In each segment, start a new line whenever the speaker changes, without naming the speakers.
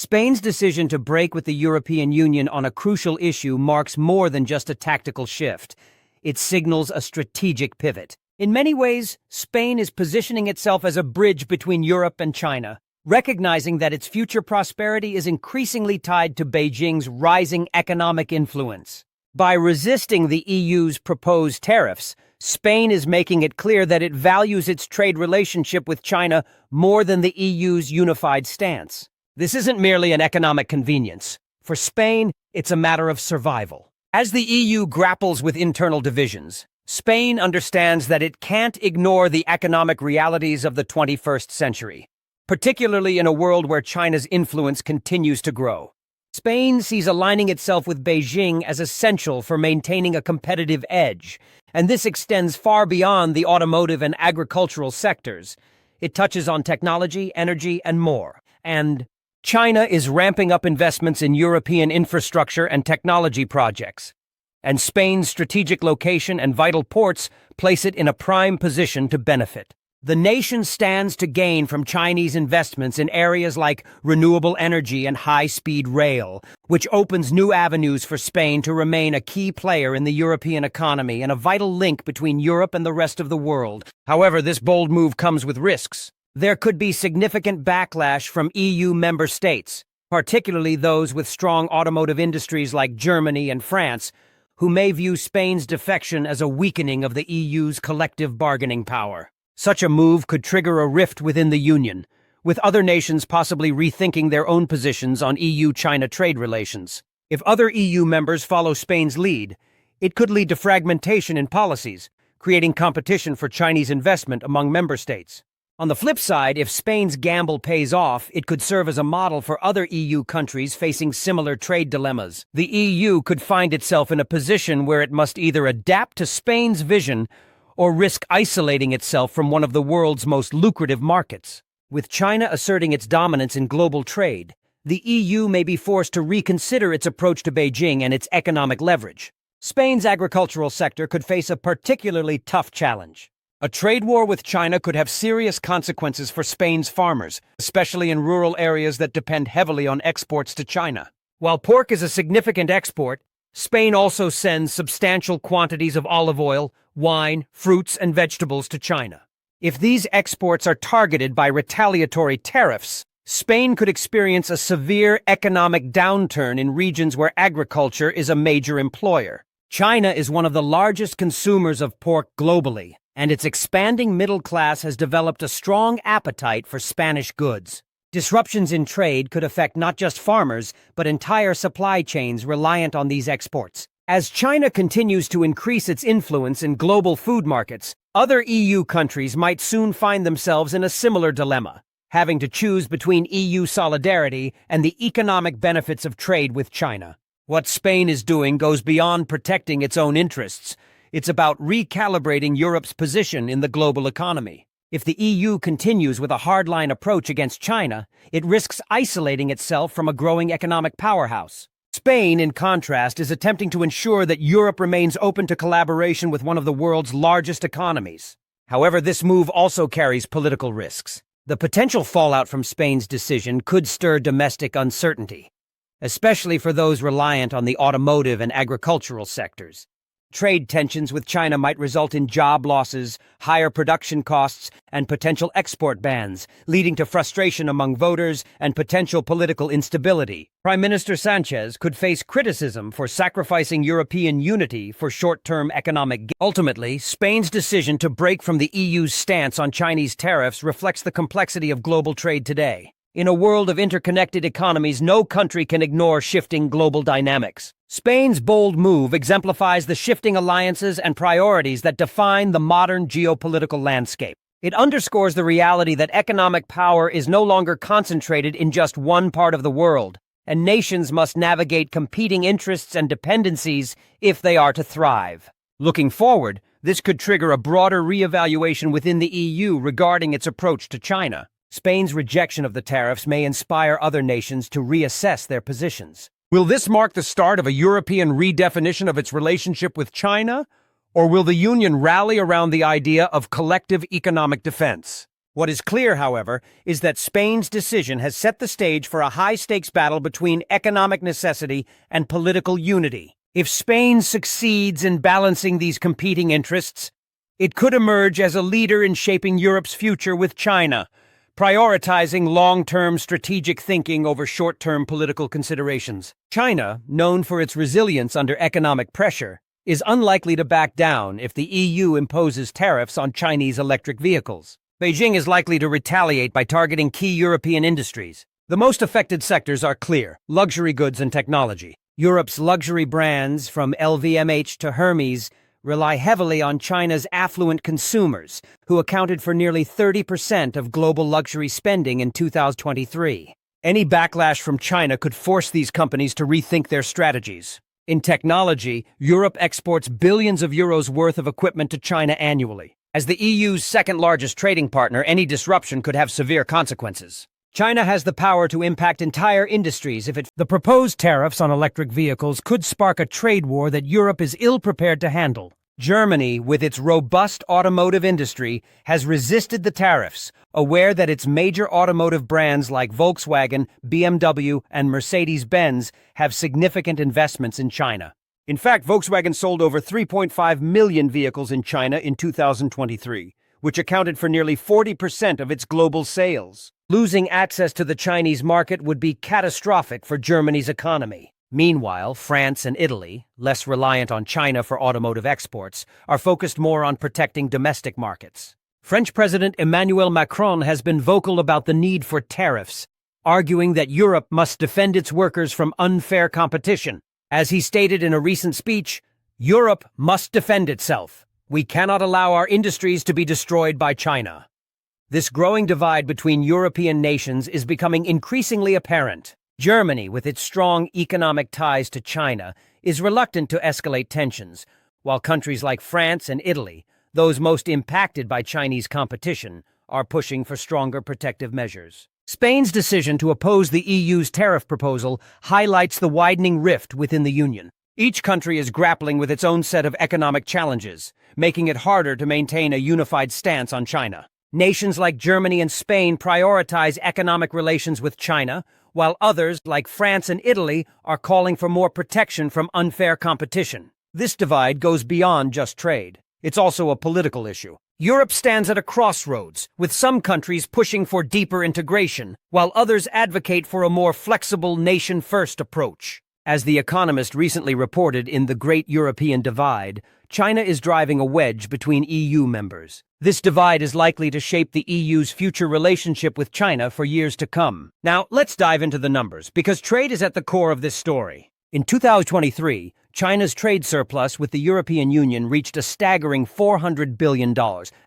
Spain's decision to break with the European Union on a crucial issue marks more than just a tactical shift. It signals a strategic pivot. In many ways, Spain is positioning itself as a bridge between Europe and China, recognizing that its future prosperity is increasingly tied to Beijing's rising economic influence. By resisting the EU's proposed tariffs, Spain is making it clear that it values its trade relationship with China more than the EU's unified stance. This isn't merely an economic convenience. For Spain, it's a matter of survival. As the EU grapples with internal divisions, Spain understands that it can't ignore the economic realities of the 21st century, particularly in a world where China's influence continues to grow. Spain sees aligning itself with Beijing as essential for maintaining a competitive edge, and this extends far beyond the automotive and agricultural sectors. It touches on technology, energy, and more. And China is ramping up investments in European infrastructure and technology projects, and Spain's strategic location and vital ports place it in a prime position to benefit. The nation stands to gain from Chinese investments in areas like renewable energy and high-speed rail, which opens new avenues for Spain to remain a key player in the European economy and a vital link between Europe and the rest of the world. However, this bold move comes with risks. There could be significant backlash from EU member states, particularly those with strong automotive industries like Germany and France, who may view Spain's defection as a weakening of the EU's collective bargaining power. Such a move could trigger a rift within the Union, with other nations possibly rethinking their own positions on EU-China trade relations. If other EU members follow Spain's lead, it could lead to fragmentation in policies, creating competition for Chinese investment among member states. On the flip side, if Spain's gamble pays off, it could serve as a model for other EU countries facing similar trade dilemmas. The EU could find itself in a position where it must either adapt to Spain's vision or risk isolating itself from one of the world's most lucrative markets. With China asserting its dominance in global trade, the EU may be forced to reconsider its approach to Beijing and its economic leverage. Spain's agricultural sector could face a particularly tough challenge. A trade war with China could have serious consequences for Spain's farmers, especially in rural areas that depend heavily on exports to China. While pork is a significant export, Spain also sends substantial quantities of olive oil, wine, fruits, and vegetables to China. If these exports are targeted by retaliatory tariffs, Spain could experience a severe economic downturn in regions where agriculture is a major employer. China is one of the largest consumers of pork globally, and its expanding middle class has developed a strong appetite for Spanish goods. Disruptions in trade could affect not just farmers, but entire supply chains reliant on these exports. As China continues to increase its influence in global food markets, other EU countries might soon find themselves in a similar dilemma, having to choose between EU solidarity and the economic benefits of trade with China. What Spain is doing goes beyond protecting its own interests. It's about recalibrating Europe's position in the global economy. If the EU continues with a hardline approach against China, it risks isolating itself from a growing economic powerhouse. Spain, in contrast, is attempting to ensure that Europe remains open to collaboration with one of the world's largest economies. However, this move also carries political risks. The potential fallout from Spain's decision could stir domestic uncertainty, especially for those reliant on the automotive and agricultural sectors. Trade tensions with China might result in job losses, higher production costs, and potential export bans, leading to frustration among voters and potential political instability. Prime Minister Sanchez could face criticism for sacrificing European unity for short-term economic gain. Ultimately, Spain's decision to break from the EU's stance on Chinese tariffs reflects the complexity of global trade today. In a world of interconnected economies, no country can ignore shifting global dynamics. Spain's bold move exemplifies the shifting alliances and priorities that define the modern geopolitical landscape. It underscores the reality that economic power is no longer concentrated in just one part of the world, and nations must navigate competing interests and dependencies if they are to thrive. Looking forward, this could trigger a broader reevaluation within the EU regarding its approach to China. Spain's rejection of the tariffs may inspire other nations to reassess their positions. Will this mark the start of a European redefinition of its relationship with China, or will the Union rally around the idea of collective economic defense? What is clear, however, is that Spain's decision has set the stage for a high-stakes battle between economic necessity and political unity. If Spain succeeds in balancing these competing interests, it could emerge as a leader in shaping Europe's future with China, prioritizing long-term strategic thinking over short-term political considerations. China, known for its resilience under economic pressure, is unlikely to back down if the EU imposes tariffs on Chinese electric vehicles. Beijing is likely to retaliate by targeting key European industries. The most affected sectors are clear: luxury goods and technology. Europe's luxury brands, from LVMH to Hermes, rely heavily on China's affluent consumers, who accounted for nearly 30% of global luxury spending in 2023. Any backlash from China could force these companies to rethink their strategies. In technology, Europe exports billions of euros worth of equipment to China annually. As the EU's second-largest trading partner, any disruption could have severe consequences. China has the power to impact entire industries if the proposed tariffs on electric vehicles could spark a trade war that Europe is ill-prepared to handle. Germany, with its robust automotive industry, has resisted the tariffs, aware that its major automotive brands like Volkswagen, BMW, and Mercedes-Benz have significant investments in China. In fact, Volkswagen sold over 3.5 million vehicles in China in 2023, which accounted for nearly 40% of its global sales. Losing access to the Chinese market would be catastrophic for Germany's economy. Meanwhile, France and Italy, less reliant on China for automotive exports, are focused more on protecting domestic markets. French President Emmanuel Macron has been vocal about the need for tariffs, arguing that Europe must defend its workers from unfair competition. As he stated in a recent speech, Europe must defend itself. We cannot allow our industries to be destroyed by China. This growing divide between European nations is becoming increasingly apparent. Germany, with its strong economic ties to China, is reluctant to escalate tensions, while countries like France and Italy, those most impacted by Chinese competition, are pushing for stronger protective measures. Spain's decision to oppose the EU's tariff proposal highlights the widening rift within the Union. Each country is grappling with its own set of economic challenges, making it harder to maintain a unified stance on China. Nations like Germany and Spain prioritize economic relations with China, while others, like France and Italy, are calling for more protection from unfair competition. This divide goes beyond just trade. It's also a political issue. Europe stands at a crossroads, with some countries pushing for deeper integration, while others advocate for a more flexible nation-first approach. As The Economist recently reported in The Great European Divide, China is driving a wedge between EU members. This divide is likely to shape the EU's future relationship with China for years to come. Now, let's dive into the numbers, because trade is at the core of this story. In 2023, China's trade surplus with the European Union reached a staggering $400 billion,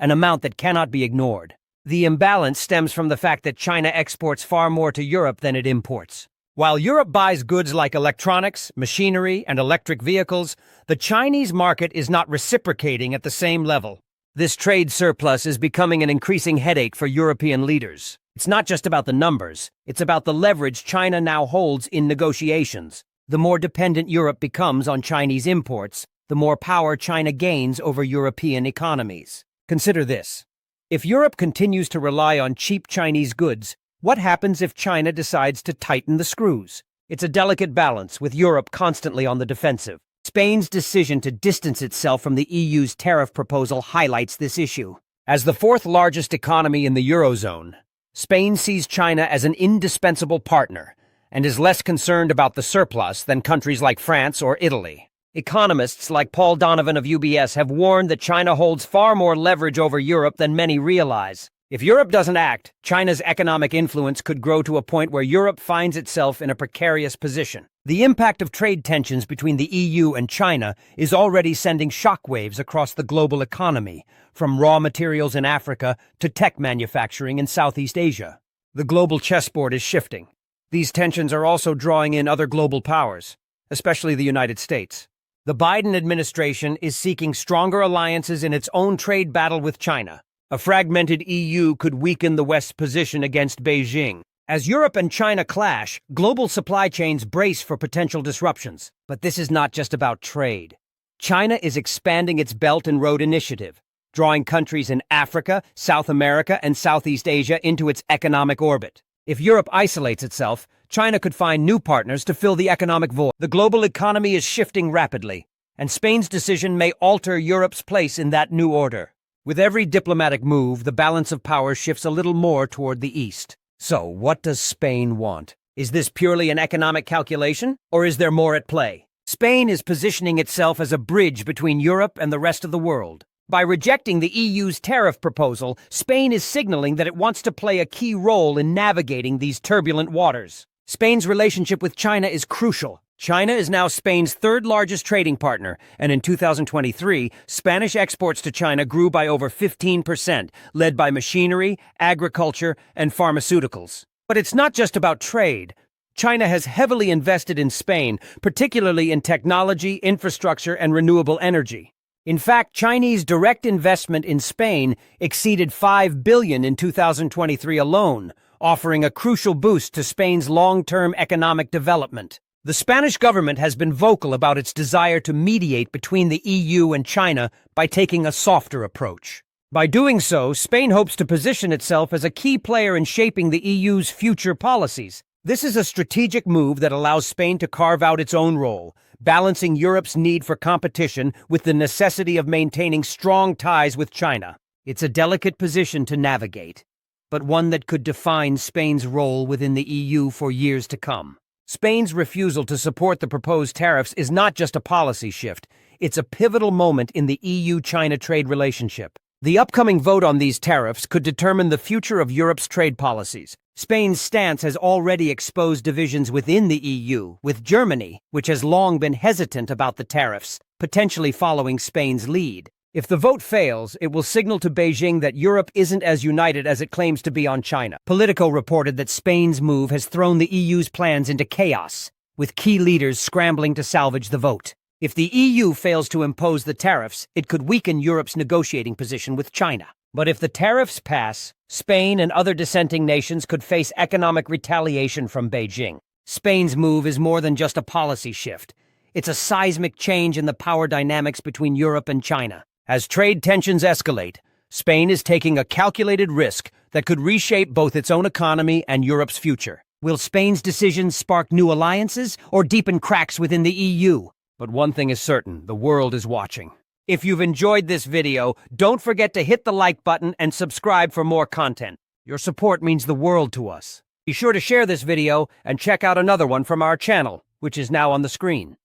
an amount that cannot be ignored. The imbalance stems from the fact that China exports far more to Europe than it imports. While Europe buys goods like electronics, machinery, and electric vehicles, the Chinese market is not reciprocating at the same level. This trade surplus is becoming an increasing headache for European leaders. It's not just about the numbers, it's about the leverage China now holds in negotiations. The more dependent Europe becomes on Chinese imports, the more power China gains over European economies. Consider this. If Europe continues to rely on cheap Chinese goods, what happens if China decides to tighten the screws? It's a delicate balance, with Europe constantly on the defensive. Spain's decision to distance itself from the EU's tariff proposal highlights this issue. As the fourth largest economy in the Eurozone, Spain sees China as an indispensable partner and is less concerned about the surplus than countries like France or Italy. Economists like Paul Donovan of UBS have warned that China holds far more leverage over Europe than many realize. If Europe doesn't act, China's economic influence could grow to a point where Europe finds itself in a precarious position. The impact of trade tensions between the EU and China is already sending shockwaves across the global economy, from raw materials in Africa to tech manufacturing in Southeast Asia. The global chessboard is shifting. These tensions are also drawing in other global powers, especially the United States. The Biden administration is seeking stronger alliances in its own trade battle with China. A fragmented EU could weaken the West's position against Beijing. As Europe and China clash, global supply chains brace for potential disruptions. But this is not just about trade. China is expanding its Belt and Road Initiative, drawing countries in Africa, South America, and Southeast Asia into its economic orbit. If Europe isolates itself, China could find new partners to fill the economic void. The global economy is shifting rapidly, and Spain's decision may alter Europe's place in that new order. With every diplomatic move, the balance of power shifts a little more toward the east. So, what does Spain want? Is this purely an economic calculation, or is there more at play? Spain is positioning itself as a bridge between Europe and the rest of the world. By rejecting the EU's tariff proposal, Spain is signaling that it wants to play a key role in navigating these turbulent waters. Spain's relationship with China is crucial. China is now Spain's third-largest trading partner, and in 2023, Spanish exports to China grew by over 15%, led by machinery, agriculture, and pharmaceuticals. But it's not just about trade. China has heavily invested in Spain, particularly in technology, infrastructure, and renewable energy. In fact, Chinese direct investment in Spain exceeded $5 billion in 2023 alone, offering a crucial boost to Spain's long-term economic development. The Spanish government has been vocal about its desire to mediate between the EU and China by taking a softer approach. By doing so, Spain hopes to position itself as a key player in shaping the EU's future policies. This is a strategic move that allows Spain to carve out its own role, balancing Europe's need for competition with the necessity of maintaining strong ties with China. It's a delicate position to navigate, but one that could define Spain's role within the EU for years to come. Spain's refusal to support the proposed tariffs is not just a policy shift, it's a pivotal moment in the EU-China trade relationship. The upcoming vote on these tariffs could determine the future of Europe's trade policies. Spain's stance has already exposed divisions within the EU, with Germany, which has long been hesitant about the tariffs, potentially following Spain's lead. If the vote fails, it will signal to Beijing that Europe isn't as united as it claims to be on China. Politico reported that Spain's move has thrown the EU's plans into chaos, with key leaders scrambling to salvage the vote. If the EU fails to impose the tariffs, it could weaken Europe's negotiating position with China. But if the tariffs pass, Spain and other dissenting nations could face economic retaliation from Beijing. Spain's move is more than just a policy shift. It's a seismic change in the power dynamics between Europe and China. As trade tensions escalate, Spain is taking a calculated risk that could reshape both its own economy and Europe's future. Will Spain's decisions spark new alliances or deepen cracks within the EU? But one thing is certain, the world is watching. If you've enjoyed this video, don't forget to hit the like button and subscribe for more content. Your support means the world to us. Be sure to share this video and check out another one from our channel, which is now on the screen.